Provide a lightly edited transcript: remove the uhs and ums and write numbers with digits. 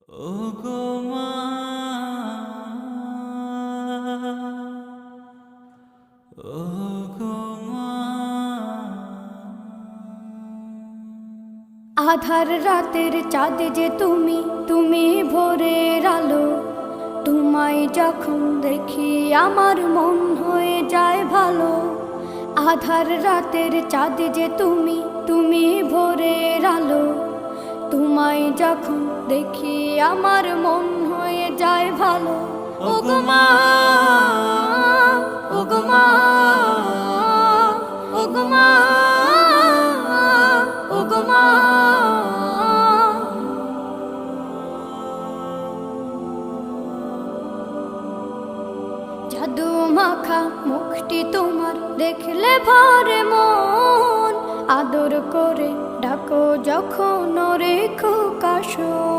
ওগো মা, ওগো মা। আধার রাতের চাঁদ যে তুমি, তুমি ভোরের আলো। তোমায় যখন দেখি আমার মন হয়ে যায় ভালো। আধার রাতের চাঁদ যে তুমি, তুমি ভোরের আলো। তোমায় যখন দেখি আমার মন হয়ে যায় ভালো। ওগো মা, ওগো মা, ওগো মা, ওগো মা। জাদু মাখা মুখটি তোমার দেখলে ভরে মন। আদর করে ডাকো যখন রেখো কাশো।